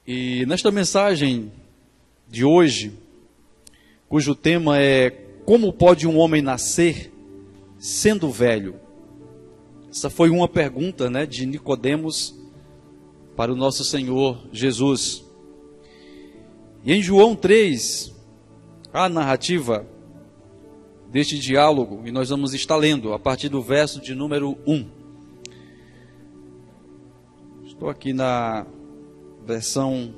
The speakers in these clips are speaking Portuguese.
E nesta mensagem de hoje, cujo tema é como pode um homem nascer sendo velho? Essa foi uma pergunta, de Nicodemos para o nosso Senhor Jesus. E em João 3, a narrativa deste diálogo, e nós vamos estar lendo a partir do verso de número 1. Estou aqui na versão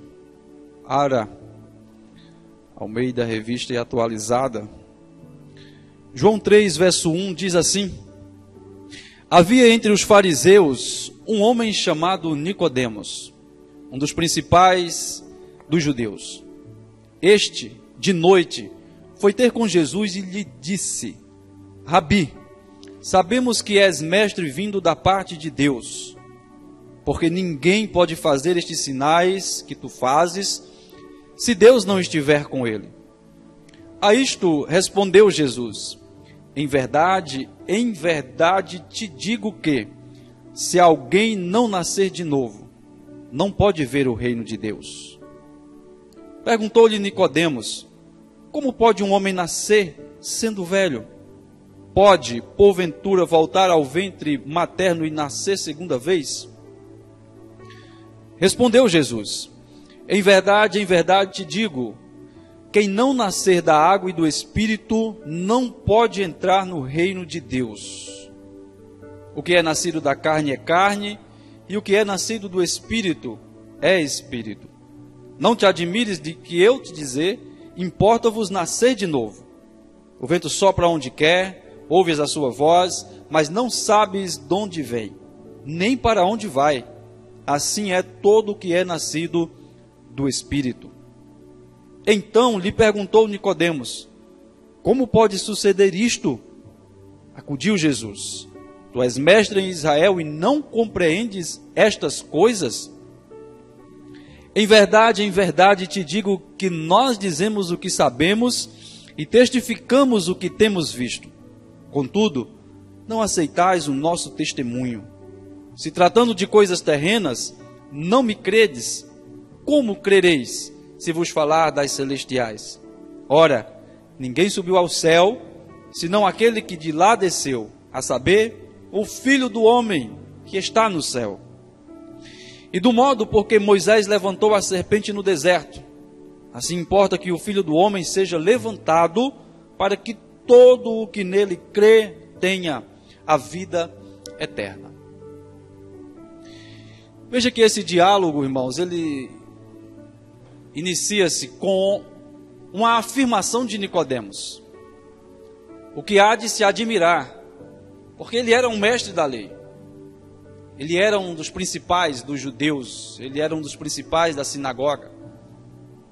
ARA, Almeida Revista e Atualizada. João 3, verso 1 diz assim: havia entre os fariseus um homem chamado Nicodemos, um dos principais dos judeus. Este, de noite, foi ter com Jesus e lhe disse: Rabi, sabemos que és mestre vindo da parte de Deus, porque ninguém pode fazer estes sinais que tu fazes, se Deus não estiver com ele. A isto respondeu Jesus: em verdade te digo que, se alguém não nascer de novo, não pode ver o reino de Deus. Perguntou-lhe Nicodemos: como pode um homem nascer sendo velho? Pode, porventura, voltar ao ventre materno e nascer segunda vez? Respondeu Jesus: em verdade te digo, quem não nascer da água e do Espírito não pode entrar no reino de Deus. O que é nascido da carne é carne, e o que é nascido do Espírito é Espírito. Não te admires de que eu te dizer, importa-vos nascer de novo. O vento sopra onde quer, ouves a sua voz, mas não sabes de onde vem, nem para onde vai. Assim é todo o que é nascido do Espírito. Então lhe perguntou Nicodemos: como pode suceder isto? Acudiu Jesus: tu és mestre em Israel e não compreendes estas coisas? Em verdade te digo que nós dizemos o que sabemos e testificamos o que temos visto. Contudo, não aceitais o nosso testemunho. Se tratando de coisas terrenas, não me credes. Como crereis se vos falar das celestiais? Ora, ninguém subiu ao céu, senão aquele que de lá desceu, a saber, o Filho do homem que está no céu. E do modo porque Moisés levantou a serpente no deserto, assim importa que o Filho do homem seja levantado, para que todo o que nele crê tenha a vida eterna. Veja que esse diálogo, irmãos, ele inicia-se com uma afirmação de Nicodemos, o que há de se admirar, porque ele era um mestre da lei. Ele era um dos principais dos judeus, ele era um dos principais da sinagoga.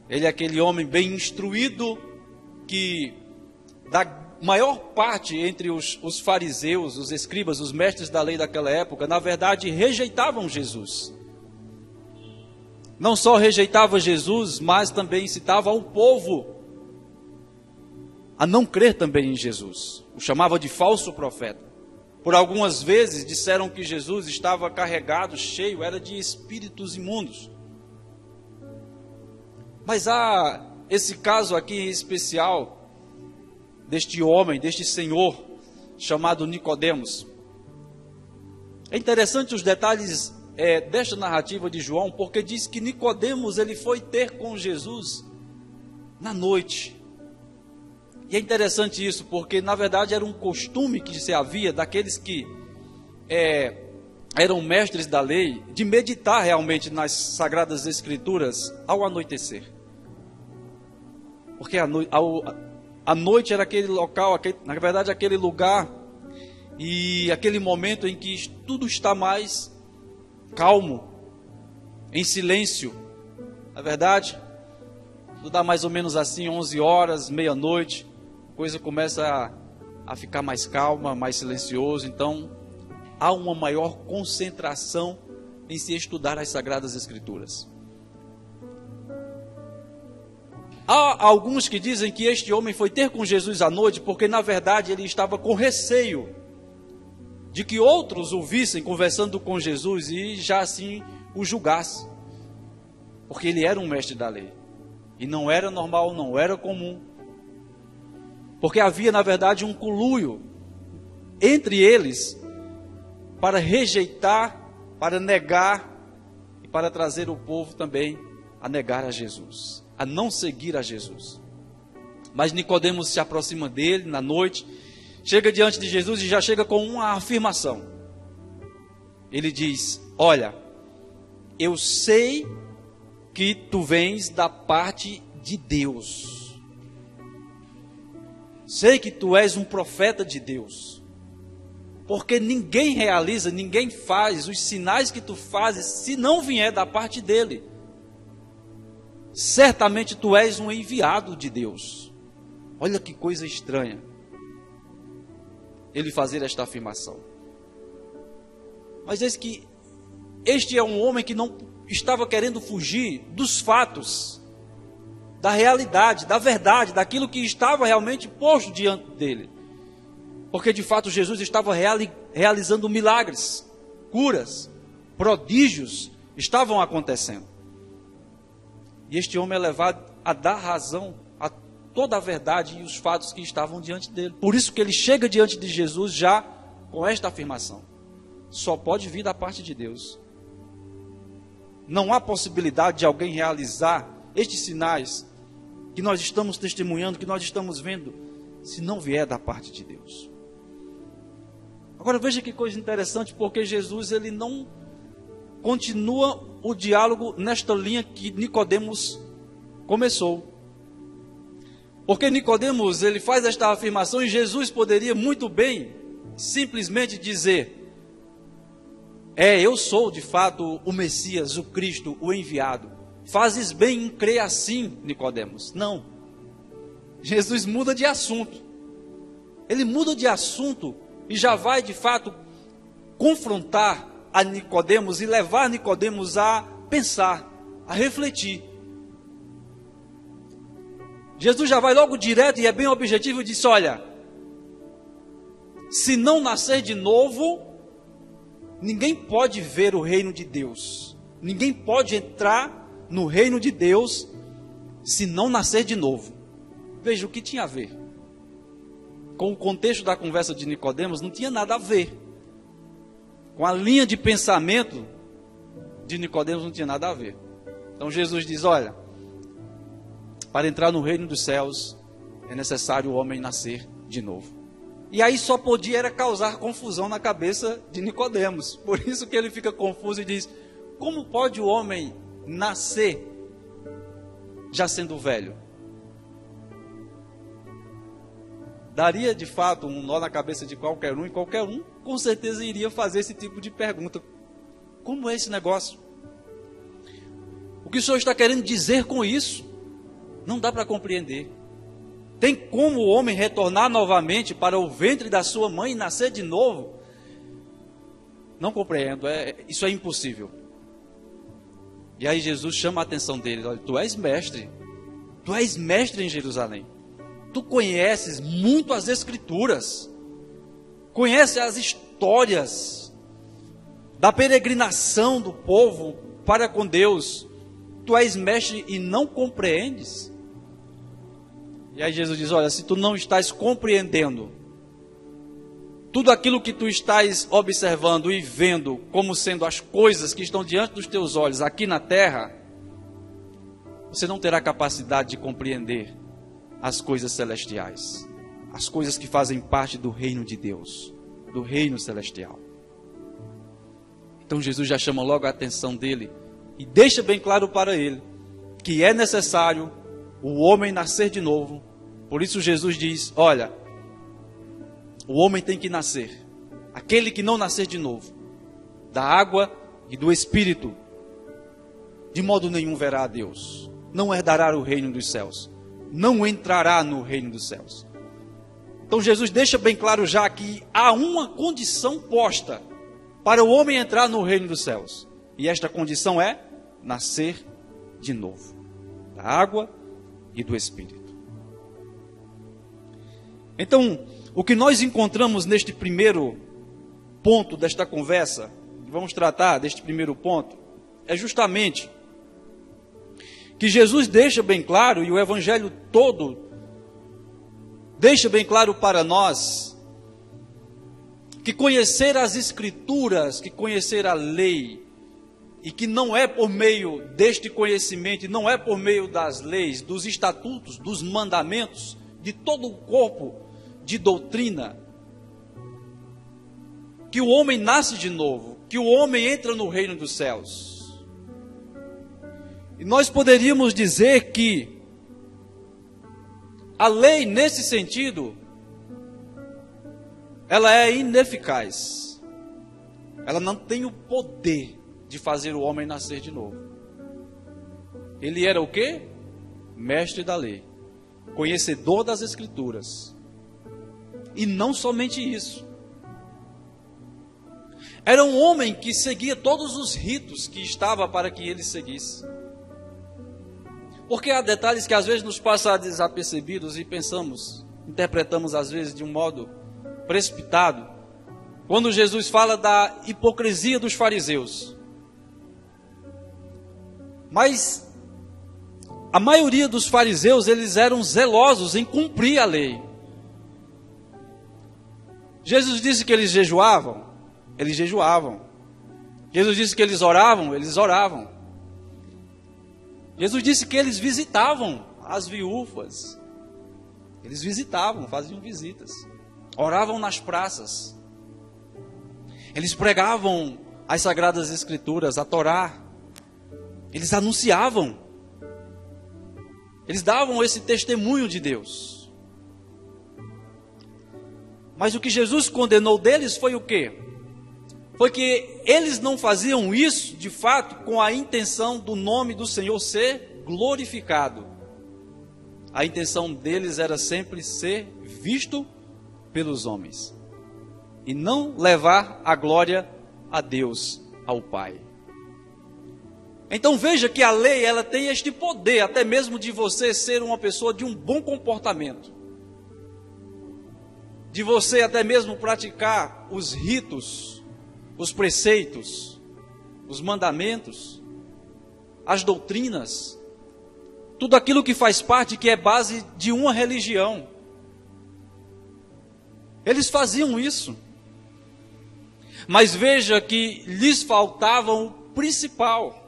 Ele é aquele homem bem instruído que, da maior parte entre os fariseus, os escribas, os mestres da lei daquela época, na verdade rejeitavam Jesus. Não só rejeitava Jesus, mas também incitava o povo a não crer também em Jesus. O chamava de falso profeta. Por algumas vezes disseram que Jesus estava carregado, cheio, era de espíritos imundos. Mas há esse caso aqui em especial, deste homem, deste senhor, chamado Nicodemos. É interessante os detalhes desta narrativa de João, porque diz que Nicodemos ele foi ter com Jesus na noite. E é interessante isso, porque na verdade era um costume que se havia daqueles que eram mestres da lei, de meditar realmente nas Sagradas Escrituras ao anoitecer. Porque a noite era aquele local, na verdade aquele lugar e aquele momento em que tudo está mais calmo, em silêncio. Na verdade, tudo dá mais ou menos assim, 11 horas, meia-noite, a coisa começa a ficar mais calma, mais silencioso. Então, há uma maior concentração em se estudar as Sagradas Escrituras. Há alguns que dizem que este homem foi ter com Jesus à noite, porque na verdade ele estava com receio de que outros o vissem conversando com Jesus e já assim o julgassem. porque ele era um mestre da lei. E não era normal, não era comum. Porque havia, na verdade, um conluio entre eles para rejeitar, para negar e para trazer o povo também a negar a Jesus, a não seguir a Jesus. Mas Nicodemos se aproxima dele na noite, chega diante de Jesus e já chega com uma afirmação. Ele diz: olha, eu sei que tu vens da parte de Deus. Sei que tu és um profeta de Deus. Porque ninguém realiza, ninguém faz os sinais que tu fazes se não vier da parte dele. Certamente tu és um enviado de Deus. Olha que coisa estranha ele fazer esta afirmação. Mas eis que este é um homem que não estava querendo fugir dos fatos, da realidade, da verdade, daquilo que estava realmente posto diante dele. Porque de fato Jesus estava realizando milagres, curas, prodígios estavam acontecendo. E este homem é levado a dar razão a toda a verdade e os fatos que estavam diante dele. Por isso que ele chega diante de Jesus já com esta afirmação: só pode vir da parte de Deus. Não há possibilidade de alguém realizar estes sinais que nós estamos testemunhando, que nós estamos vendo, se não vier da parte de Deus. Agora veja que coisa interessante, porque Jesus ele não continua o diálogo nesta linha que Nicodemos começou. Porque Nicodemos ele faz esta afirmação e Jesus poderia muito bem simplesmente dizer: eu sou de fato o Messias, o Cristo, o enviado. Fazes bem em crer assim, Nicodemos. Não. Jesus muda de assunto. Ele muda de assunto e já vai de fato confrontar a Nicodemos e levar Nicodemos a pensar, a refletir. Jesus já vai logo direto e é bem objetivo e diz: olha, se não nascer de novo, ninguém pode ver o reino de Deus. Ninguém pode entrar no reino de Deus se não nascer de novo. Veja o que tinha a ver. Com o contexto da conversa de Nicodemos, não tinha nada a ver. Com a linha de pensamento de Nicodemos não tinha nada a ver. Então Jesus diz: olha, para entrar no reino dos céus é necessário o homem nascer de novo. E aí só podia era causar confusão na cabeça de Nicodemos. Por isso que ele fica confuso e diz: como pode o homem nascer já sendo velho? Daria de fato um nó na cabeça de qualquer um, e qualquer um com certeza iria fazer esse tipo de pergunta: como é esse negócio? O que o Senhor está querendo dizer com isso? Não dá para compreender. Tem como o homem retornar novamente para o ventre da sua mãe e nascer de novo? Não compreendo, isso é impossível. E aí Jesus chama a atenção dele: olha, tu és mestre em Jerusalém. Tu conheces muito as Escrituras, conhece as histórias da peregrinação do povo para com Deus. Tu és mestre e não compreendes? E aí Jesus diz: olha, se tu não estás compreendendo tudo aquilo que tu estás observando e vendo como sendo as coisas que estão diante dos teus olhos aqui na terra, você não terá capacidade de compreender as coisas celestiais, as coisas que fazem parte do reino de Deus, do reino celestial. Então Jesus já chama logo a atenção dele e deixa bem claro para ele que é necessário o homem nascer de novo. Por isso Jesus diz: olha, o homem tem que nascer. Aquele que não nascer de novo, da água e do Espírito, de modo nenhum verá a Deus, não herdará o reino dos céus, não entrará no reino dos céus. Então Jesus deixa bem claro já que há uma condição posta para o homem entrar no reino dos céus. E esta condição é nascer de novo, da água e do Espírito. Então, o que nós encontramos neste primeiro ponto desta conversa, vamos tratar deste primeiro ponto, é justamente que Jesus deixa bem claro, e o Evangelho todo deixa bem claro para nós, que conhecer as Escrituras, que conhecer a lei, e que não é por meio deste conhecimento, não é por meio das leis, dos estatutos, dos mandamentos, de todo o corpo de doutrina, que o homem nasce de novo, que o homem entra no reino dos céus. E nós poderíamos dizer que a lei, nesse sentido, ela é ineficaz. Ela não tem o poder de fazer o homem nascer de novo. Ele era o quê? Mestre da lei, conhecedor das Escrituras. E não somente isso. Era um homem que seguia todos os ritos que estava para que ele seguisse. Porque há detalhes que às vezes nos passam desapercebidos e pensamos, interpretamos às vezes de um modo precipitado. Quando Jesus fala da hipocrisia dos fariseus. Mas a maioria dos fariseus, eles eram zelosos em cumprir a lei. Jesus disse que eles jejuavam, eles jejuavam. Jesus disse que eles oravam. Jesus disse que eles visitavam as viúvas. Eles visitavam, faziam visitas. Oravam nas praças. Eles pregavam as Sagradas Escrituras, a Torá. Eles anunciavam. Eles davam esse testemunho de Deus. Mas o que Jesus condenou deles foi o quê? Foi que eles não faziam isso, de fato, com a intenção do nome do Senhor ser glorificado. A intenção deles era sempre ser visto pelos homens. E não levar a glória a Deus, ao Pai. Então veja que a lei, ela tem este poder, até mesmo de você ser uma pessoa de um bom comportamento. De você até mesmo praticar os ritos, os preceitos, os mandamentos, as doutrinas, tudo aquilo que faz parte, que é base de uma religião. Eles faziam isso. Mas veja que lhes faltava o principal.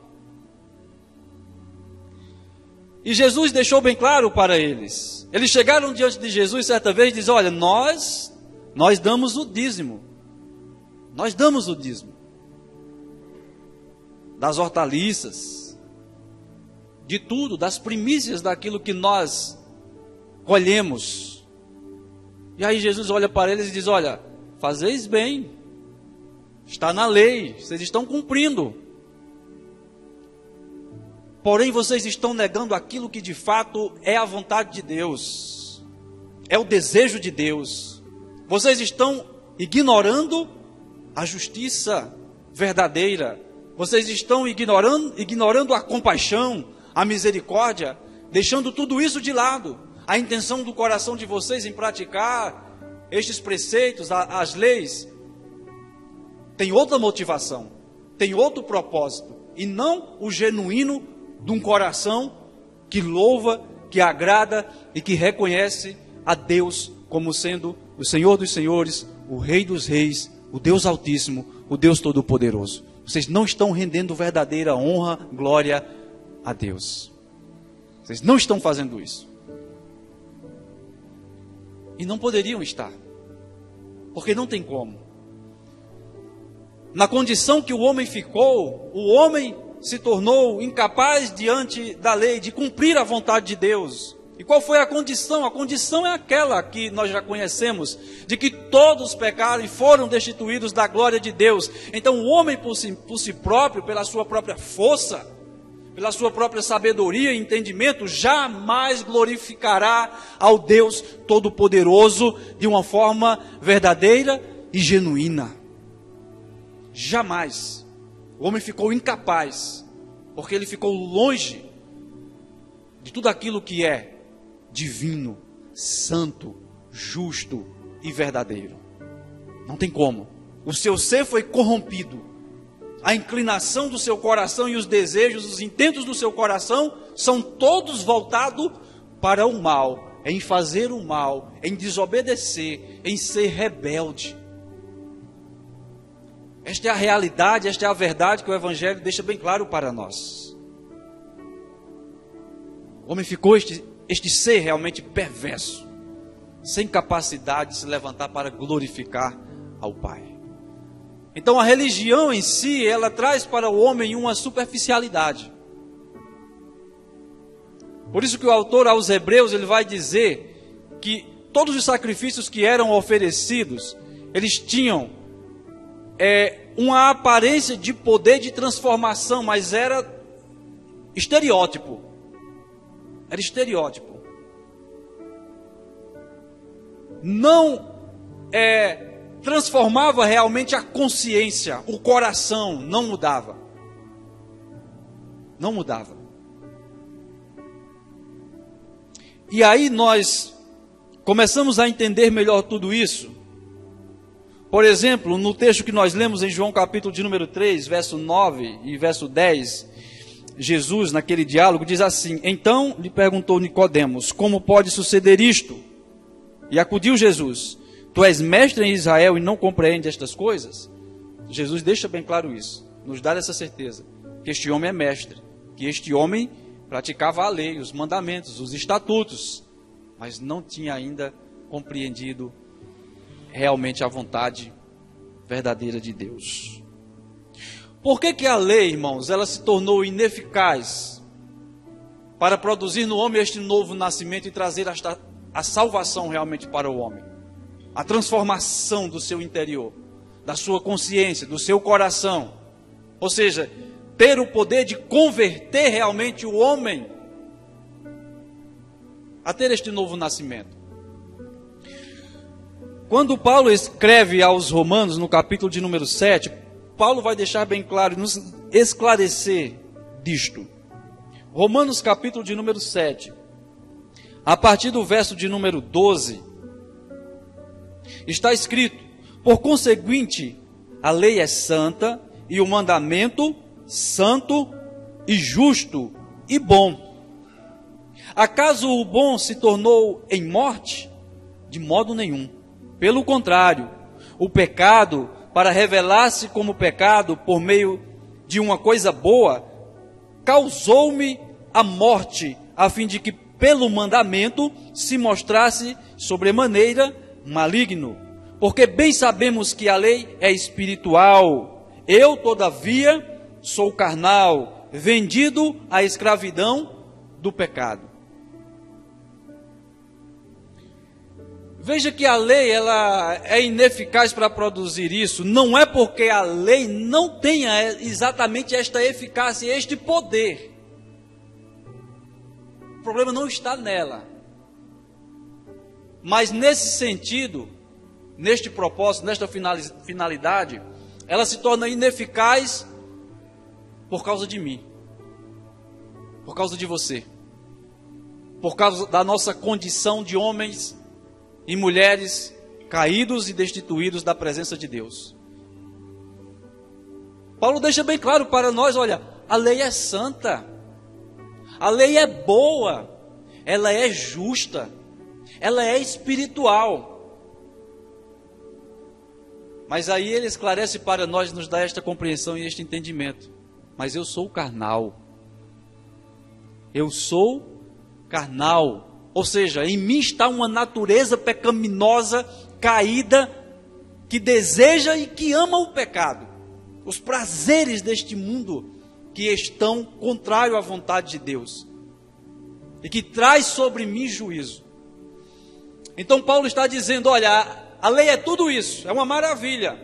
E Jesus deixou bem claro para eles. Eles chegaram diante de Jesus certa vez e dizem: olha, nós damos o dízimo. Nós damos o dízimo. Das hortaliças. De tudo, das primícias daquilo que nós colhemos. E aí Jesus olha para eles e diz: olha, fazeis bem. Está na lei, vocês estão cumprindo. Porém, vocês estão negando aquilo que de fato é a vontade de Deus, é o desejo de Deus. Vocês estão ignorando a justiça verdadeira. Vocês estão ignorando a compaixão, a misericórdia, deixando tudo isso de lado. A intenção do coração de vocês em praticar estes preceitos, as leis, tem outra motivação, tem outro propósito, e não o genuíno de um coração que louva, que agrada e que reconhece a Deus como sendo o Senhor dos Senhores, o Rei dos Reis, o Deus Altíssimo, o Deus Todo-Poderoso. Vocês não estão rendendo verdadeira honra, glória a Deus. Vocês não estão fazendo isso. E não poderiam estar, porque não tem como. Na condição que o homem ficou, o homem se tornou incapaz diante da lei de cumprir a vontade de Deus. E qual foi a condição? A condição é aquela que nós já conhecemos, de que todos pecaram e foram destituídos da glória de Deus. Então o homem por si próprio, pela sua própria força, pela sua própria sabedoria e entendimento, jamais glorificará ao Deus Todo-Poderoso de uma forma verdadeira e genuína. Jamais. O homem ficou incapaz, porque ele ficou longe de tudo aquilo que é divino, santo, justo e verdadeiro. Não tem como. O seu ser foi corrompido. a inclinação do seu coração e os desejos, os intentos do seu coração são todos voltados para o mal, em fazer o mal, em desobedecer, em ser rebelde. Esta é a realidade, esta é a verdade que o Evangelho deixa bem claro para nós. O homem ficou este ser realmente perverso, sem capacidade de se levantar para glorificar ao Pai. Então a religião em si, ela traz para o homem uma superficialidade. Por isso que o autor aos Hebreus, ele vai dizer que todos os sacrifícios que eram oferecidos, eles tinham uma aparência de poder de transformação, mas era estereótipo. Era estereótipo. Não transformava realmente a consciência, o coração, não mudava. Não mudava. E aí nós começamos a entender melhor tudo isso. Por exemplo, no texto que nós lemos em João capítulo de número 3, verso 9 e verso 10, Jesus, naquele diálogo, diz assim: então lhe perguntou Nicodemos, como pode suceder isto? E acudiu Jesus: tu és mestre em Israel e não compreende estas coisas? Jesus deixa bem claro isso, nos dá essa certeza, que este homem é mestre, que este homem praticava a lei, os mandamentos, os estatutos, mas não tinha ainda compreendido realmente a vontade verdadeira de Deus. Por que a lei, irmãos, ela se tornou ineficaz para produzir no homem este novo nascimento e trazer a salvação realmente para o homem? A transformação do seu interior, da sua consciência, do seu coração. Ou seja, ter o poder de converter realmente o homem a ter este novo nascimento. Quando Paulo escreve aos Romanos, no capítulo de número 7, Paulo vai deixar bem claro, nos esclarecer disto. Romanos capítulo de número 7, a partir do verso de número 12, está escrito: por conseguinte, a lei é santa e o mandamento santo e justo e bom. Acaso o bom se tornou em morte? De modo nenhum. Pelo contrário, o pecado, para revelar-se como pecado por meio de uma coisa boa, causou-me a morte, a fim de que pelo mandamento se mostrasse sobremaneira maligno. Porque bem sabemos que a lei é espiritual. Eu, todavia, sou carnal, vendido à escravidão do pecado. Veja que a lei ela é ineficaz para produzir isso. Não é porque a lei não tenha exatamente esta eficácia, este poder. O problema não está nela. Mas nesse sentido, neste propósito, nesta finalidade, ela se torna ineficaz por causa de mim, por causa de você, por causa da nossa condição de homens e mulheres caídos e destituídos da presença de Deus. Paulo deixa bem claro para nós, olha, a lei é santa, a lei é boa, ela é justa, ela é espiritual. Mas aí ele esclarece para nós, nos dá esta compreensão e este entendimento. Mas eu sou carnal. Eu sou carnal. Ou seja, em mim está uma natureza pecaminosa, caída, que deseja e que ama o pecado. Os prazeres deste mundo que estão contrários à vontade de Deus. E que traz sobre mim juízo. Então Paulo está dizendo, olha, a lei é tudo isso, é uma maravilha.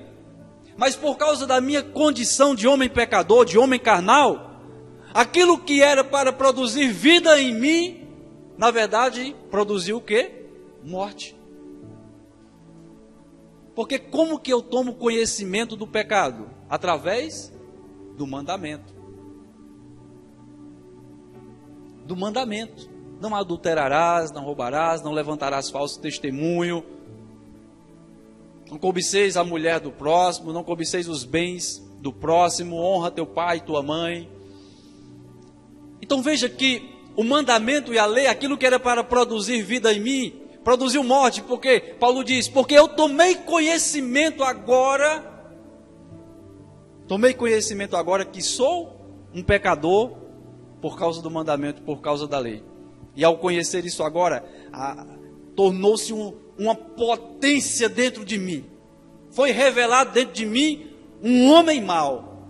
Mas por causa da minha condição de homem pecador, de homem carnal, aquilo que era para produzir vida em mim, na verdade, produziu o quê? Morte. Porque como que eu tomo conhecimento do pecado? Através do mandamento. Do mandamento. Não adulterarás, não roubarás, não levantarás falso testemunho, não cobiceis a mulher do próximo, não cobiceis os bens do próximo, honra teu pai e tua mãe. Então veja que o mandamento e a lei, aquilo que era para produzir vida em mim, produziu morte, porque Paulo diz, porque eu tomei conhecimento agora que sou um pecador por causa do mandamento, por causa da lei. E ao conhecer isso agora, tornou-se uma potência dentro de mim. Foi revelado dentro de mim um homem mau.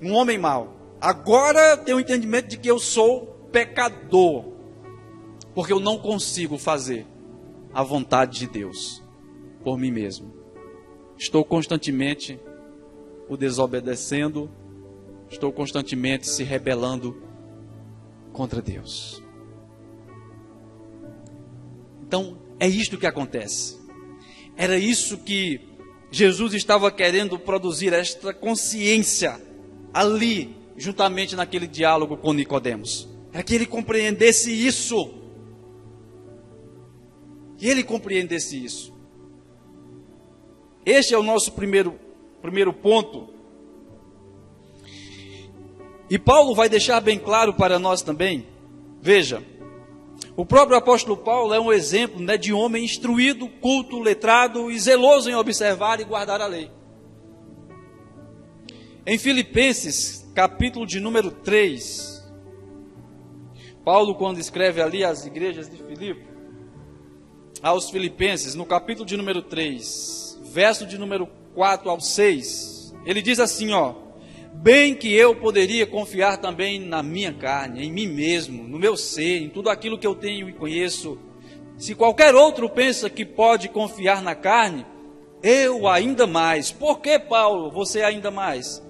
Um homem mau. Agora eu tenho o entendimento de que eu sou pecador, porque eu não consigo fazer a vontade de Deus por mim mesmo. Estou constantemente o desobedecendo, estou constantemente se rebelando contra Deus. Então, é isto que acontece. Era isso que Jesus estava querendo produzir, esta consciência ali, juntamente naquele diálogo com Nicodemos. Era que ele compreendesse isso. Que ele compreendesse isso. Este é o nosso primeiro ponto. E Paulo vai deixar bem claro para nós também. Veja, o próprio apóstolo Paulo é um exemplo, né, de homem instruído, culto, letrado e zeloso em observar e guardar a lei. Em Filipenses, capítulo de número 3, Paulo, quando escreve ali às igrejas de Filipe, aos filipenses, no capítulo de número 3, verso de número 4 ao 6, ele diz assim, bem que eu poderia confiar também na minha carne, em mim mesmo, no meu ser, em tudo aquilo que eu tenho e conheço. Se qualquer outro pensa que pode confiar na carne, eu ainda mais. Por que, Paulo, você ainda mais?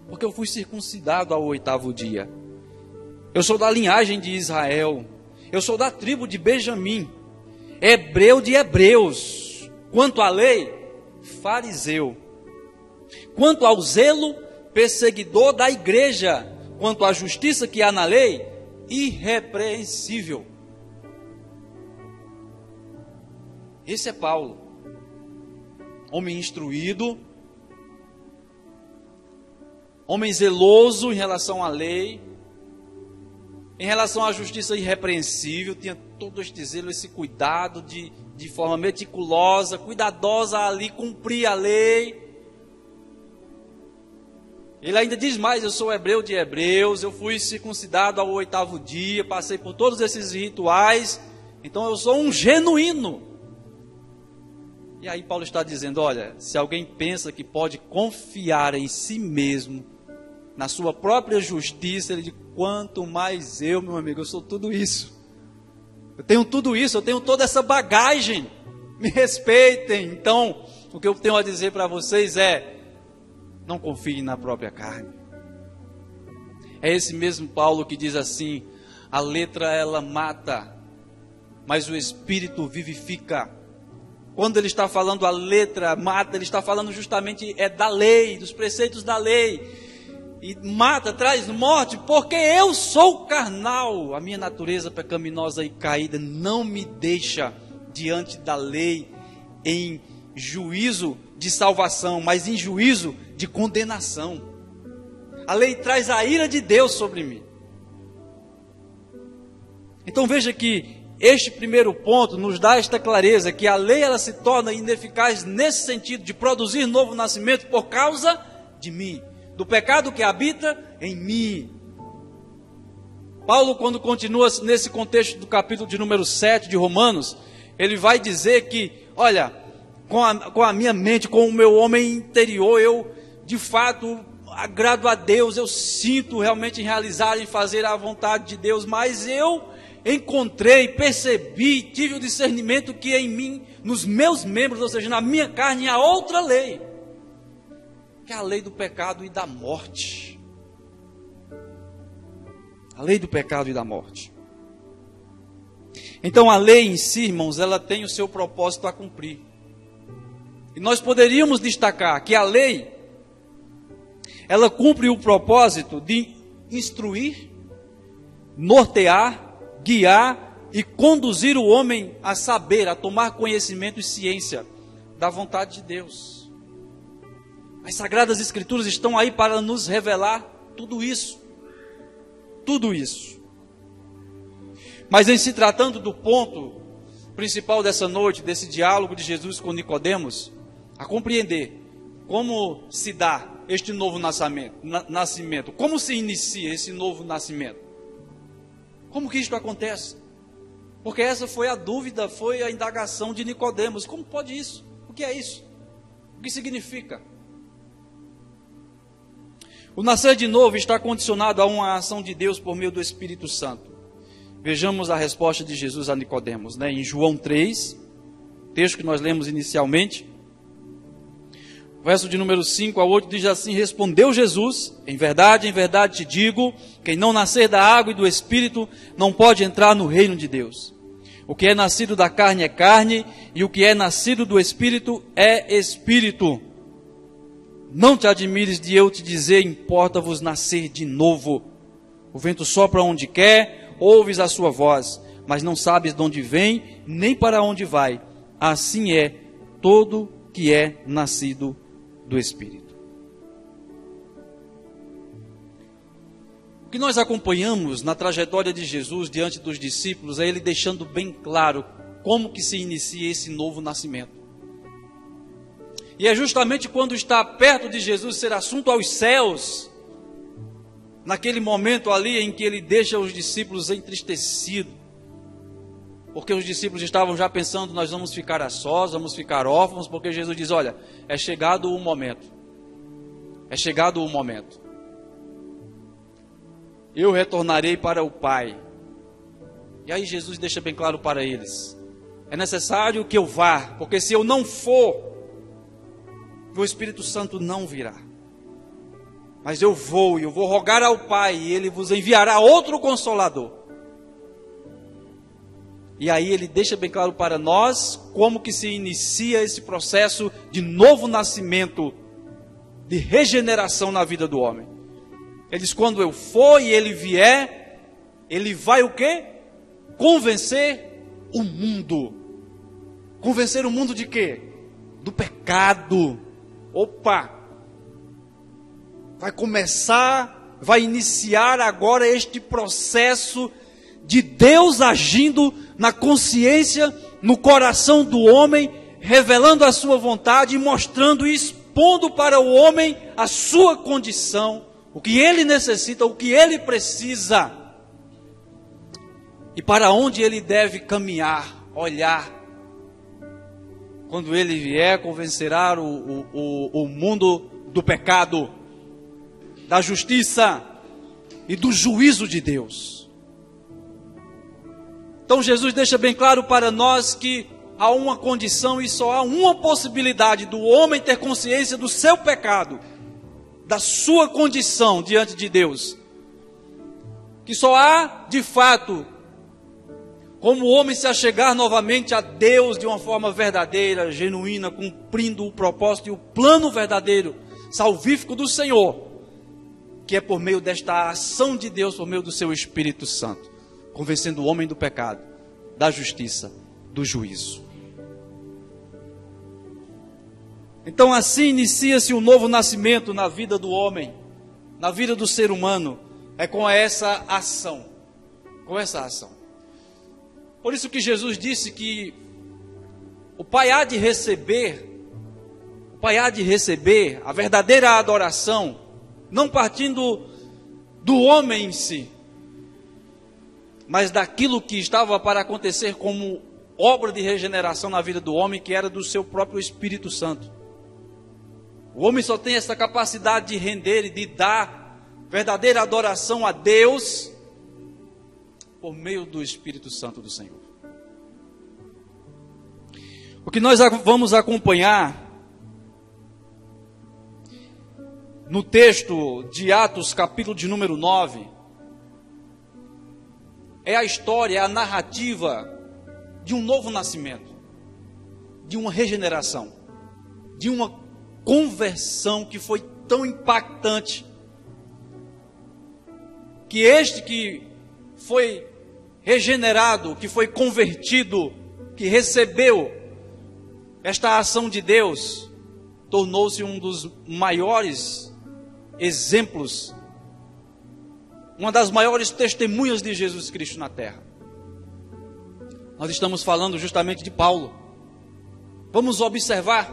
Porque eu fui circuncidado ao 8º dia. Eu sou da linhagem de Israel. Eu sou da tribo de Benjamim. Hebreu de hebreus. Quanto à lei, fariseu. Quanto ao zelo, perseguidor da igreja. Quanto à justiça que há na lei, irrepreensível. Esse é Paulo. Homem instruído, homem zeloso em relação à lei, em relação à justiça irrepreensível, tinha todo este zelo, esse cuidado de forma meticulosa, cuidadosa ali, cumprir a lei. Ele ainda diz mais, eu sou hebreu de hebreus, eu fui circuncidado ao 8º dia, passei por todos esses rituais, então eu sou um genuíno. E aí Paulo está dizendo, olha, se alguém pensa que pode confiar em si mesmo, na sua própria justiça, ele diz, quanto mais eu, meu amigo, eu sou tudo isso. Eu tenho tudo isso, eu tenho toda essa bagagem. Me respeitem. Então, o que eu tenho a dizer para vocês é, não confiem na própria carne. É esse mesmo Paulo que diz assim, a letra ela mata, mas o Espírito vivifica. Quando ele está falando a letra mata, ele está falando justamente da lei, dos preceitos da lei. E mata, traz morte, porque eu sou carnal. A minha natureza pecaminosa e caída não me deixa diante da lei em juízo de salvação, mas em juízo de condenação. A lei traz a ira de Deus sobre mim. Então veja que este primeiro ponto nos dá esta clareza, que a lei ela se torna ineficaz nesse sentido de produzir novo nascimento por causa de mim, do pecado que habita em mim. Paulo, quando continua nesse contexto do capítulo de número 7 de Romanos, ele vai dizer que, olha, com a minha mente, com o meu homem interior, eu de fato agrado a Deus, eu sinto realmente realizar e fazer a vontade de Deus, mas eu encontrei, percebi, tive o discernimento que em mim, nos meus membros, ou seja, na minha carne, há outra lei, que é a lei do pecado e da morte. A lei do pecado e da morte. Então a lei em si, irmãos, ela tem o seu propósito a cumprir. E nós poderíamos destacar que a lei, ela cumpre o propósito de instruir, nortear, guiar e conduzir o homem a saber, a tomar conhecimento e ciência da vontade de Deus. As Sagradas Escrituras estão aí para nos revelar tudo isso. Tudo isso. Mas em se tratando do ponto principal dessa noite, desse diálogo de Jesus com Nicodemos, a compreender como se dá este novo nascimento, como se inicia esse novo nascimento, como que isto acontece? Porque essa foi a dúvida, foi a indagação de Nicodemos. Como pode isso? O que é isso? O que significa? O nascer de novo está condicionado a uma ação de Deus por meio do Espírito Santo. Vejamos a resposta de Jesus a Nicodemos, né? Em João 3, texto que nós lemos inicialmente, verso de número 5 a 8, diz assim: respondeu Jesus, em verdade te digo, quem não nascer da água e do Espírito não pode entrar no reino de Deus. O que é nascido da carne é carne, e o que é nascido do Espírito é Espírito. Não te admires de eu te dizer, importa-vos nascer de novo. O vento sopra onde quer, ouves a sua voz, mas não sabes de onde vem, nem para onde vai. Assim é todo que é nascido do Espírito. O que nós acompanhamos na trajetória de Jesus diante dos discípulos é ele deixando bem claro como que se inicia esse novo nascimento. E é justamente quando está perto de Jesus ser assunto aos céus, naquele momento ali em que ele deixa os discípulos entristecidos, porque os discípulos estavam já pensando, nós vamos ficar a sós, vamos ficar órfãos, porque Jesus diz, olha, é chegado o momento, é chegado o momento, eu retornarei para o Pai. E aí Jesus deixa bem claro para eles, é necessário que eu vá, porque se eu não for, o Espírito Santo não virá. Mas eu vou, e eu vou rogar ao Pai, e Ele vos enviará outro Consolador. E aí ele deixa bem claro para nós como que se inicia esse processo de novo nascimento, de regeneração na vida do homem. Ele diz, quando eu for e Ele vier, Ele vai o quê? Convencer o mundo. Convencer o mundo de quê? Do pecado. Opa! Vai começar, vai iniciar agora este processo de Deus agindo na consciência, no coração do homem, revelando a sua vontade e mostrando e expondo para o homem a sua condição, o que ele necessita, o que ele precisa e para onde ele deve caminhar, olhar. Quando ele vier, convencerá o mundo do pecado, da justiça e do juízo de Deus. Então Jesus deixa bem claro para nós que há uma condição e só há uma possibilidade do homem ter consciência do seu pecado, da sua condição diante de Deus. Que só há, de fato, como o homem se achegar novamente a Deus de uma forma verdadeira, genuína, cumprindo o propósito e o plano verdadeiro, salvífico do Senhor, que é por meio desta ação de Deus, por meio do seu Espírito Santo, convencendo o homem do pecado, da justiça, do juízo. Então assim inicia-se o novo nascimento na vida do homem, na vida do ser humano, é com essa ação, com essa ação. Por isso que Jesus disse que o Pai há de receber a verdadeira adoração, não partindo do homem em si, mas daquilo que estava para acontecer como obra de regeneração na vida do homem, que era do seu próprio Espírito Santo. O homem só tem essa capacidade de render e de dar verdadeira adoração a Deus por meio do Espírito Santo do Senhor. O que nós vamos acompanhar no texto de Atos, capítulo de número 9, é a história, é a narrativa de um novo nascimento, de uma regeneração, de uma conversão que foi tão impactante, que este que foi regenerado, que foi convertido, que recebeu esta ação de Deus, tornou-se um dos maiores exemplos, uma das maiores testemunhas de Jesus Cristo na terra. Nós estamos falando justamente de Paulo. Vamos observar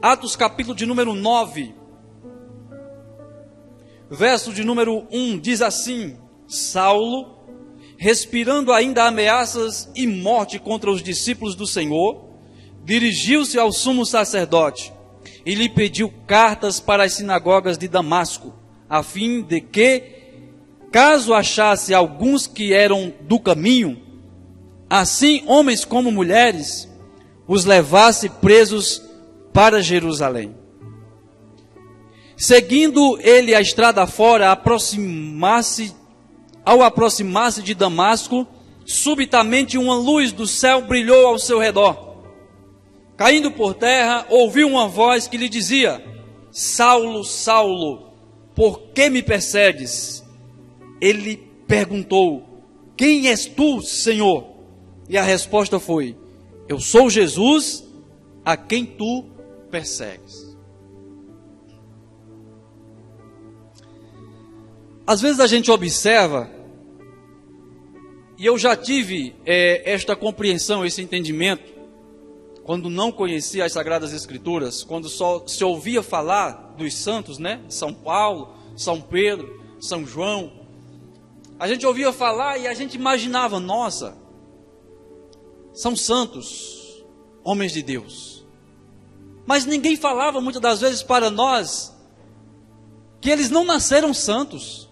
Atos capítulo de número 9, verso de número 1, diz assim: Saulo, respirando ainda ameaças e morte contra os discípulos do Senhor, dirigiu-se ao sumo sacerdote e lhe pediu cartas para as sinagogas de Damasco, a fim de que, caso achasse alguns que eram do caminho, assim homens como mulheres, os levasse presos para Jerusalém. Seguindo ele a estrada fora, ao aproximar-se de Damasco, subitamente uma luz do céu brilhou ao seu redor. Caindo por terra, ouviu uma voz que lhe dizia: Saulo, Saulo, por que me persegues? Ele perguntou: Quem és tu, Senhor? E a resposta foi: Eu sou Jesus, a quem tu persegues. Às vezes a gente observa, e eu já tive esta compreensão, esse entendimento, quando não conhecia as Sagradas Escrituras, quando só se ouvia falar dos santos, né? São Paulo, São Pedro, São João. A gente ouvia falar e a gente imaginava: nossa, são santos, homens de Deus. Mas ninguém falava muitas das vezes para nós que eles não nasceram santos,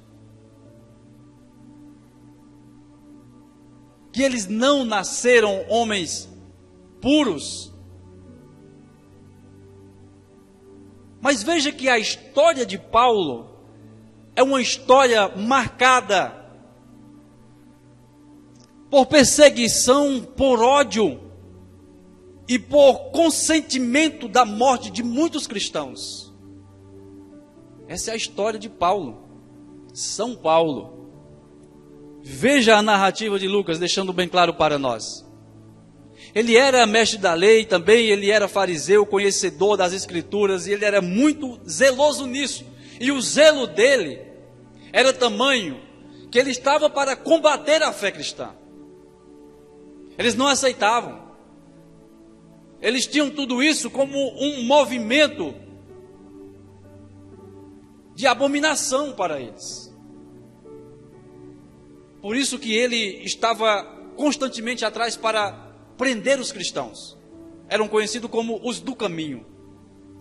que eles não nasceram homens puros. Mas veja que a história de Paulo é uma história marcada por perseguição, por ódio e por consentimento da morte de muitos cristãos. Essa é a história de Paulo, São Paulo. Veja a narrativa de Lucas, deixando bem claro para nós. Ele era mestre da lei também, ele era fariseu, conhecedor das Escrituras, e ele era muito zeloso nisso. E o zelo dele era tamanho que ele estava para combater a fé cristã. Eles não aceitavam. Eles tinham tudo isso como um movimento de abominação para eles. Por isso que ele estava constantemente atrás para prender os cristãos. Eram conhecidos como os do caminho.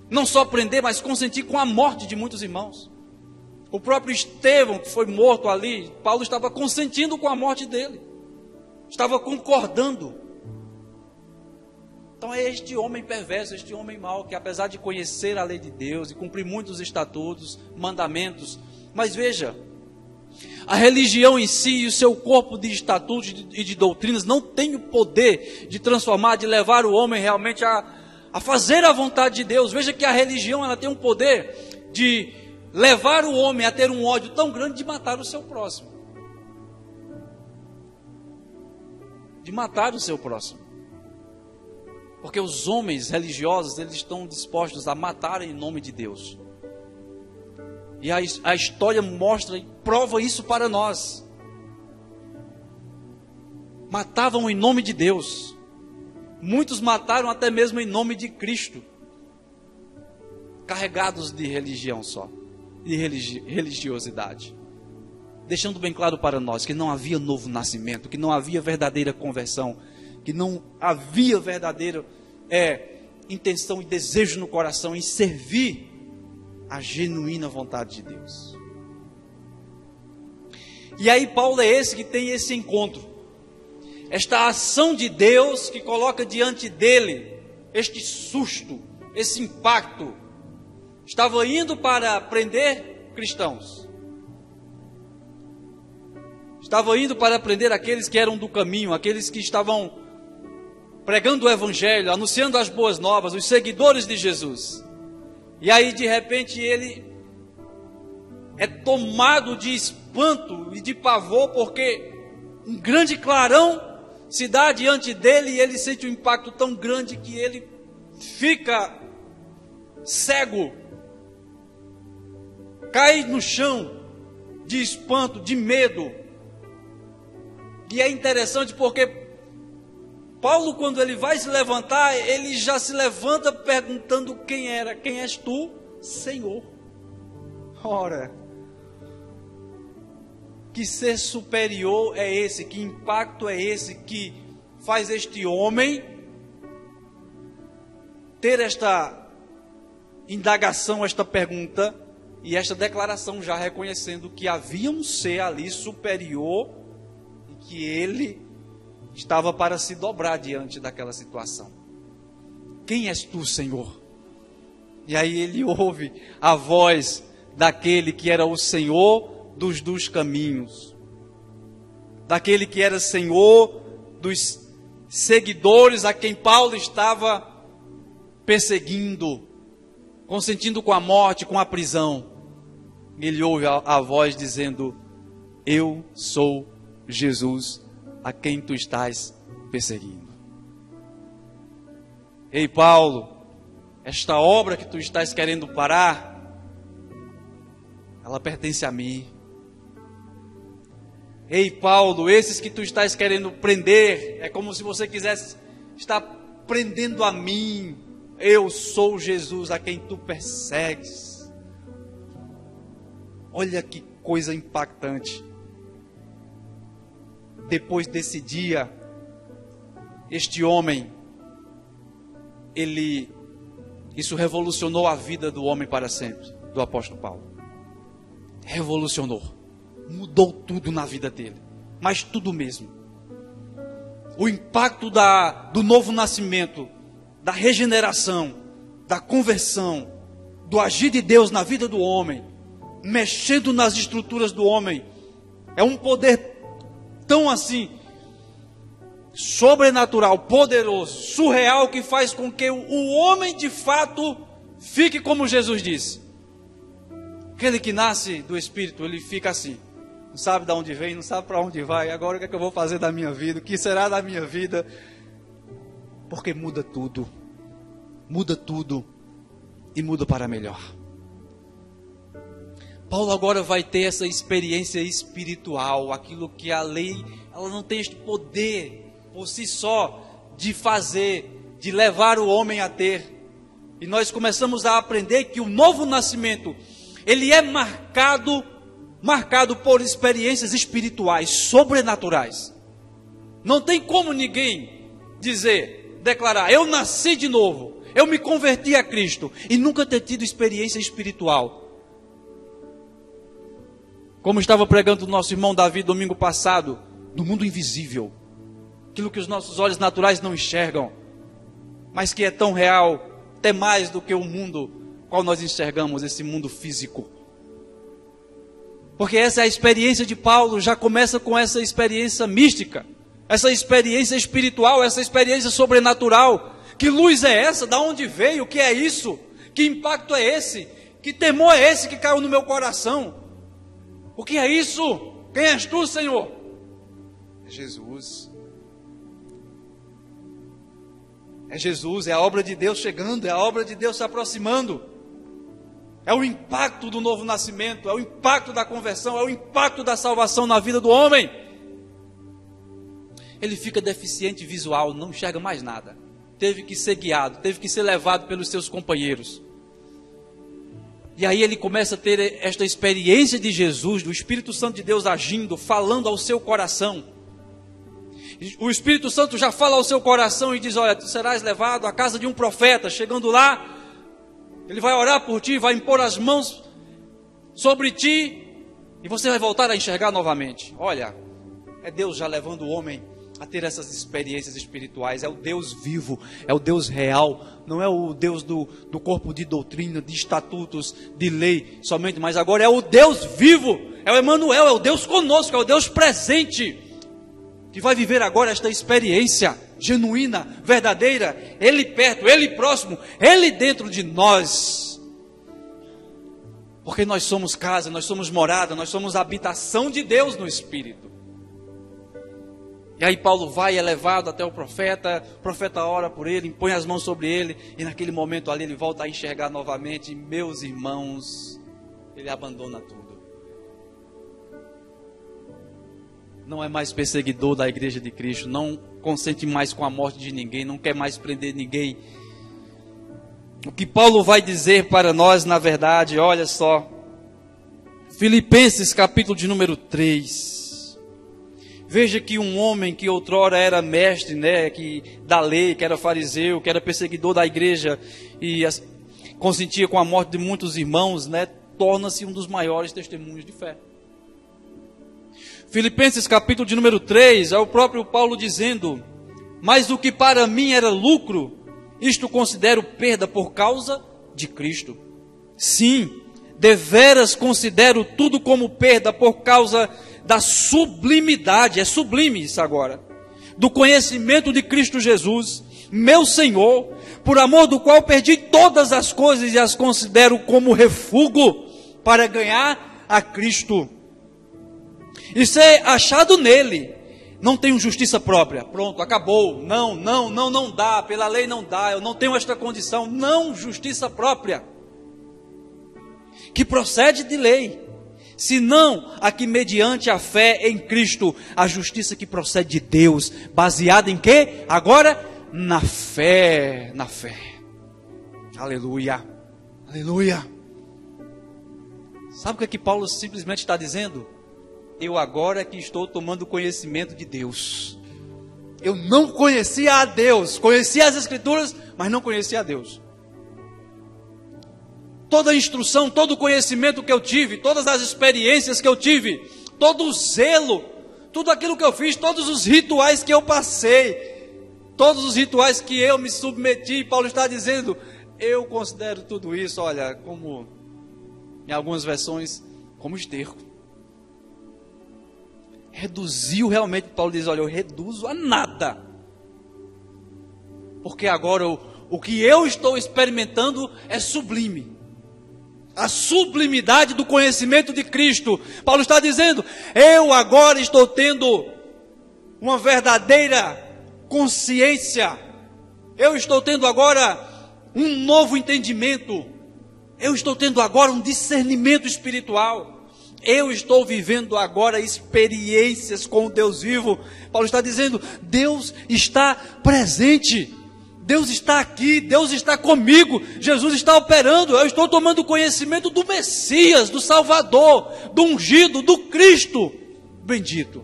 Não só prender, mas consentir com a morte de muitos irmãos. O próprio Estevão, que foi morto ali, Paulo estava consentindo com a morte dele. Estava concordando. Então é este homem perverso, este homem mau, que apesar de conhecer a lei de Deus e cumprir muitos estatutos, mandamentos, mas veja, a religião em si e o seu corpo de estatutos e de doutrinas não tem o poder de transformar, de levar o homem realmente a fazer a vontade de Deus. Veja que a religião ela tem um poder de levar o homem a ter um ódio tão grande de matar o seu próximo. De matar o seu próximo. Porque os homens religiosos, eles estão dispostos a matar em nome de Deus. E a história mostra e prova isso para nós. Matavam em nome de Deus. Muitos mataram até mesmo em nome de Cristo. Carregados de religião só. De religiosidade. Deixando bem claro para nós que não havia novo nascimento, que não havia verdadeira conversão, que não havia verdadeira intenção e desejo no coração em servir a genuína vontade de Deus. E aí Paulo é esse que tem esse encontro, esta ação de Deus que coloca diante dele este susto, esse impacto. Estava indo para prender cristãos, estava indo para prender aqueles que eram do caminho, aqueles que estavam pregando o evangelho, anunciando as boas novas, os seguidores de Jesus. E aí de repente ele é tomado de espanto e de pavor, porque um grande clarão se dá diante dele e ele sente um impacto tão grande que ele fica cego, cai no chão de espanto, de medo. E é interessante porque Paulo, quando ele vai se levantar, ele já se levanta perguntando quem era. Quem és tu, Senhor? Ora, que ser superior é esse? Que impacto é esse que faz este homem ter esta indagação, esta pergunta e esta declaração, já reconhecendo que havia um ser ali superior e que ele estava para se dobrar diante daquela situação. Quem és tu, Senhor? E aí ele ouve a voz daquele que era o Senhor dos caminhos, daquele que era Senhor dos seguidores a quem Paulo estava perseguindo, consentindo com a morte, com a prisão. Ele ouve a voz dizendo: eu sou Jesus a quem tu estás perseguindo. Ei, Paulo, esta obra que tu estás querendo parar, ela pertence a mim. Ei, Paulo, esses que tu estás querendo prender, é como se você quisesse estar prendendo a mim. Eu sou Jesus a quem tu persegues. Olha que coisa impactante. Depois desse dia, este homem, isso revolucionou a vida do homem para sempre, do apóstolo Paulo. Revolucionou, mudou tudo na vida dele, mas tudo mesmo. O impacto do novo nascimento, da regeneração, da conversão, do agir de Deus na vida do homem, mexendo nas estruturas do homem, é um poder tão assim, sobrenatural, poderoso, surreal, que faz com que o homem de fato fique como Jesus disse. Aquele que nasce do Espírito, ele fica assim, não sabe de onde vem, não sabe para onde vai. Agora o que é que eu vou fazer da minha vida? O que será da minha vida? Porque muda tudo e muda para melhor. Paulo agora vai ter essa experiência espiritual, aquilo que a lei, ela não tem este poder por si só de fazer, de levar o homem a ter. E nós começamos a aprender que o novo nascimento, ele é marcado por experiências espirituais, sobrenaturais. Não tem como ninguém declarar, eu nasci de novo, eu me converti a Cristo, e nunca ter tido experiência espiritual. Como estava pregando o nosso irmão Davi domingo passado, no mundo invisível, aquilo que os nossos olhos naturais não enxergam, mas que é tão real, até mais do que o mundo qual nós enxergamos, esse mundo físico. Porque essa é a experiência de Paulo, já começa com essa experiência mística, essa experiência espiritual, essa experiência sobrenatural. Que luz é essa? Da onde veio? O que é isso? Que impacto é esse? Que temor é esse que caiu no meu coração? O que é isso? Quem és tu, Senhor? É Jesus. É Jesus, é a obra de Deus chegando, é a obra de Deus se aproximando. É o impacto do novo nascimento, é o impacto da conversão, é o impacto da salvação na vida do homem. Ele fica deficiente visual, não enxerga mais nada. Teve que ser guiado, teve que ser levado pelos seus companheiros. E aí ele começa a ter esta experiência de Jesus, do Espírito Santo de Deus agindo, falando ao seu coração. O Espírito Santo já fala ao seu coração e diz: olha, tu serás levado à casa de um profeta. Chegando lá, ele vai orar por ti, vai impor as mãos sobre ti, e você vai voltar a enxergar novamente. Olha, é Deus já levando o homem a ter essas experiências espirituais. É o Deus vivo, é o Deus real, não é o Deus do corpo de doutrina, de estatutos, de lei somente, mas agora é o Deus vivo, é o Emanuel, é o Deus conosco, é o Deus presente, que vai viver agora esta experiência genuína, verdadeira, Ele perto, Ele próximo, Ele dentro de nós, porque nós somos casa, nós somos morada, nós somos habitação de Deus no Espírito. E aí Paulo vai, é levado até o profeta ora por ele, impõe as mãos sobre ele, e naquele momento ali ele volta a enxergar novamente, e, meus irmãos, ele abandona tudo. Não é mais perseguidor da igreja de Cristo, não consente mais com a morte de ninguém, não quer mais prender ninguém. O que Paulo vai dizer para nós, na verdade, olha só, Filipenses capítulo de número 3, veja que um homem que outrora era mestre, da lei, que era fariseu, que era perseguidor da igreja e consentia com a morte de muitos irmãos, torna-se um dos maiores testemunhos de fé. Filipenses capítulo de número 3, é o próprio Paulo dizendo: mas o que para mim era lucro, isto considero perda por causa de Cristo. Sim, deveras considero tudo como perda por causa da sublimidade, é sublime isso agora, do conhecimento de Cristo Jesus, meu Senhor, por amor do qual perdi todas as coisas e as considero como refúgio para ganhar a Cristo e ser achado nele. Não tenho justiça própria, pronto, acabou, não dá, pela lei não dá, eu não tenho esta condição, não justiça própria, que procede de lei, senão a que mediante a fé em Cristo, a justiça que procede de Deus, baseada em quê? Agora, na fé, aleluia, aleluia. Sabe o que é que Paulo simplesmente está dizendo? Eu agora é que estou tomando conhecimento de Deus. Eu não conhecia a Deus, conhecia as Escrituras, mas não conhecia a Deus. Toda a instrução, todo o conhecimento que eu tive, todas as experiências que eu tive, todo o zelo, tudo aquilo que eu fiz, todos os rituais que eu passei, todos os rituais que eu me submeti, Paulo está dizendo, eu considero tudo isso, olha, como em algumas versões, como esterco. Reduziu realmente, Paulo diz, olha, eu reduzo a nada. Porque agora o que eu estou experimentando é sublime. A sublimidade do conhecimento de Cristo. Paulo está dizendo, eu agora estou tendo uma verdadeira consciência. Eu estou tendo agora um novo entendimento. Eu estou tendo agora um discernimento espiritual. Eu estou vivendo agora experiências com o Deus vivo. Paulo está dizendo, Deus está presente. Deus está aqui, Deus está comigo, Jesus está operando, eu estou tomando conhecimento do Messias, do Salvador, do ungido, do Cristo bendito.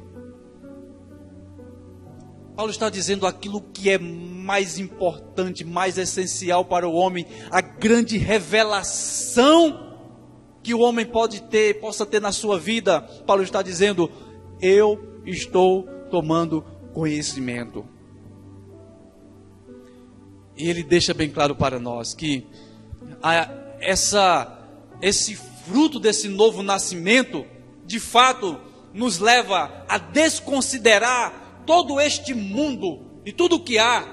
Paulo está dizendo aquilo que é mais importante, mais essencial para o homem, a grande revelação que o homem possa ter na sua vida. Paulo está dizendo, eu estou tomando conhecimento. E ele deixa bem claro para nós que esse fruto desse novo nascimento, de fato, nos leva a desconsiderar todo este mundo e tudo o que há,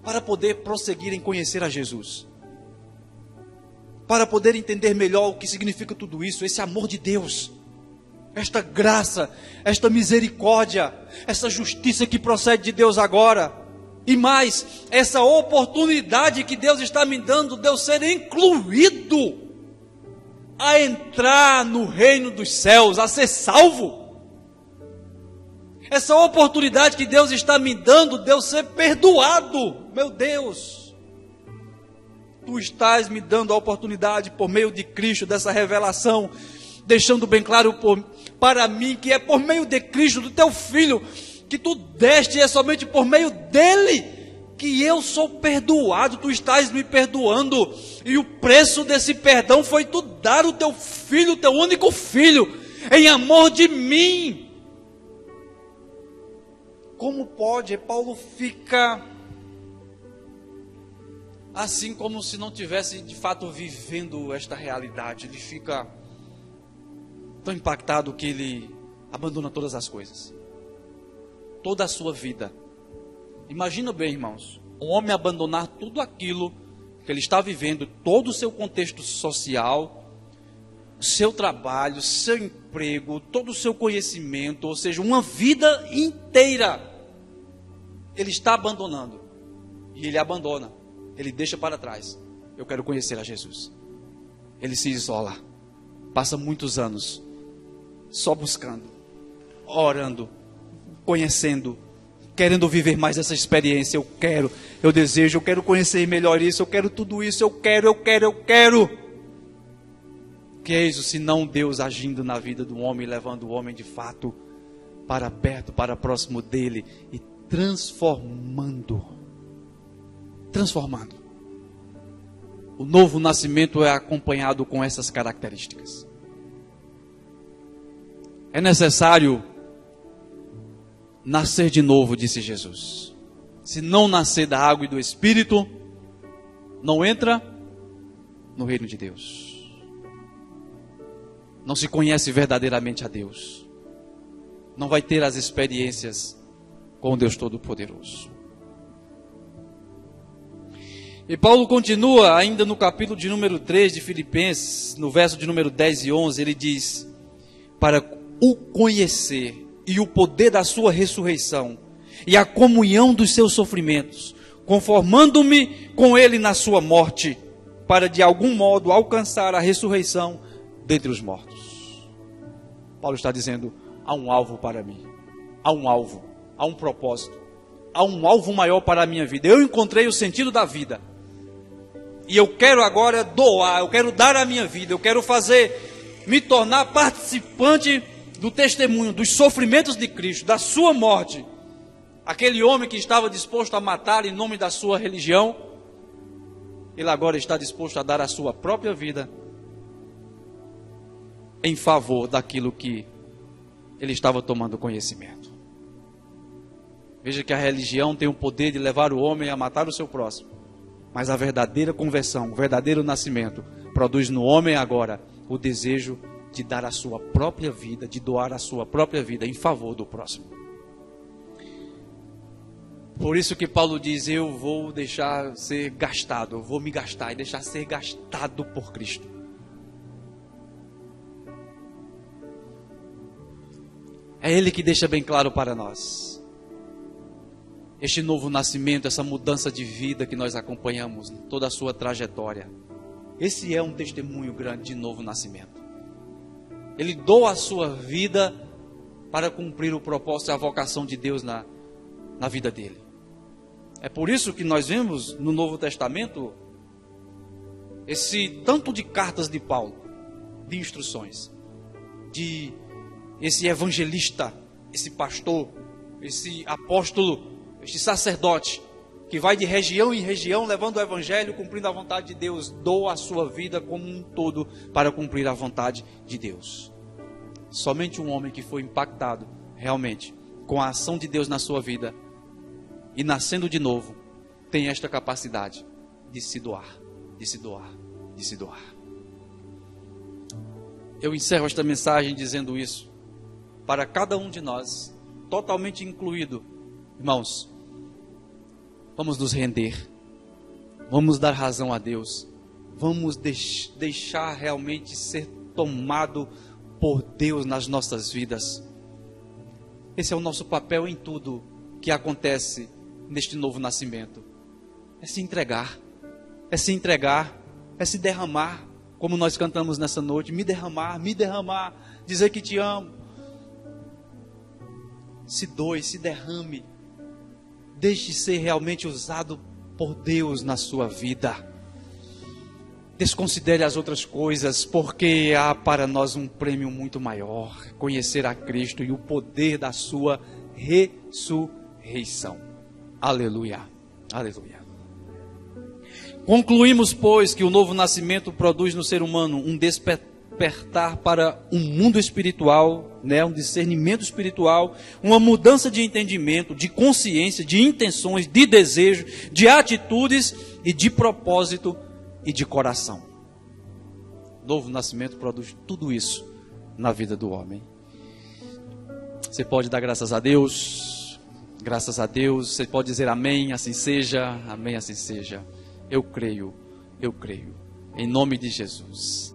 para poder prosseguir em conhecer a Jesus. Para poder entender melhor o que significa tudo isso, esse amor de Deus, esta graça, esta misericórdia, essa justiça que procede de Deus agora. E mais, essa oportunidade que Deus está me dando de eu ser incluído a entrar no reino dos céus, a ser salvo. Essa oportunidade que Deus está me dando de eu ser perdoado. Meu Deus, Tu estás me dando a oportunidade por meio de Cristo, dessa revelação, deixando bem claro para mim que é por meio de Cristo, do Teu Filho, que Tu deste, e é somente por meio dele que eu sou perdoado. Tu estás me perdoando, e o preço desse perdão foi Tu dar o Teu Filho, o Teu único Filho, em amor de mim. Como pode? Paulo fica assim, como se não tivesse de fato vivendo esta realidade. Ele fica tão impactado que ele abandona todas as coisas, toda a sua vida. Imagina bem, irmãos, um homem abandonar tudo aquilo que ele está vivendo, todo o seu contexto social, seu trabalho, seu emprego, todo o seu conhecimento, ou seja, uma vida inteira, ele está abandonando. E ele abandona, ele deixa para trás. Eu quero conhecer a Jesus. Ele se isola, passa muitos anos só buscando, orando, conhecendo, querendo viver mais essa experiência. Eu desejo, eu quero conhecer melhor isso, eu quero tudo isso, eu quero. Que é isso, senão Deus agindo na vida do homem, levando o homem de fato para perto, para próximo dele e transformando. O novo nascimento é acompanhado com essas características. É necessário nascer de novo, disse Jesus. Se não nascer da água e do Espírito, não entra no reino de Deus. Não se conhece verdadeiramente a Deus. Não vai ter as experiências com o Deus Todo-Poderoso. E Paulo continua ainda no capítulo de número 3 de Filipenses, no verso de número 10 e 11, ele diz: para o conhecer e o poder da sua ressurreição e a comunhão dos seus sofrimentos, conformando-me com ele na sua morte, para de algum modo alcançar a ressurreição dentre os mortos. Paulo está dizendo, há um alvo para mim, há um alvo, há um propósito, há um alvo maior para a minha vida. Eu encontrei o sentido da vida, e eu quero agora doar, eu quero dar a minha vida, eu quero me tornar participante do testemunho, dos sofrimentos de Cristo, da sua morte. Aquele homem que estava disposto a matar em nome da sua religião, ele agora está disposto a dar a sua própria vida em favor daquilo que ele estava tomando conhecimento. Veja que a religião tem o poder de levar o homem a matar o seu próximo, mas a verdadeira conversão, o verdadeiro nascimento, produz no homem agora o desejo de dar a sua própria vida, de doar a sua própria vida em favor do próximo. Por isso que Paulo diz, eu vou deixar ser gastado, eu vou me gastar e deixar ser gastado por Cristo. É Ele que deixa bem claro para nós. Este novo nascimento, essa mudança de vida que nós acompanhamos, toda a sua trajetória. Esse é um testemunho grande de novo nascimento. Ele doa a sua vida para cumprir o propósito e a vocação de Deus na vida dele. É por isso que nós vemos no Novo Testamento esse tanto de cartas de Paulo, de instruções, de esse evangelista, esse pastor, esse apóstolo, este sacerdote, que vai de região em região levando o evangelho, cumprindo a vontade de Deus, doa a sua vida como um todo para cumprir a vontade de Deus. Somente um homem que foi impactado realmente com a ação de Deus na sua vida e nascendo de novo, tem esta capacidade de se doar, de se doar, de se doar. Eu encerro esta mensagem dizendo isso para cada um de nós, totalmente incluído. Irmãos, vamos nos render, vamos dar razão a Deus, vamos deixar realmente ser tomado por Deus nas nossas vidas. Esse é o nosso papel em tudo que acontece neste novo nascimento. É se entregar, é se entregar, é se derramar, como nós cantamos nessa noite, me derramar, dizer que te amo. Se doe, se derrame, deixe ser realmente usado por Deus na sua vida. Desconsidere as outras coisas, porque há para nós um prêmio muito maior, conhecer a Cristo e o poder da sua ressurreição. Aleluia, aleluia. Concluímos, pois, que o novo nascimento produz no ser humano um despertar para um mundo espiritual, um discernimento espiritual, uma mudança de entendimento, de consciência, de intenções, de desejo, de atitudes e de propósito e de coração. O novo nascimento produz tudo isso na vida do homem. Você pode dar graças a Deus, você pode dizer amém, assim seja, eu creio, em nome de Jesus.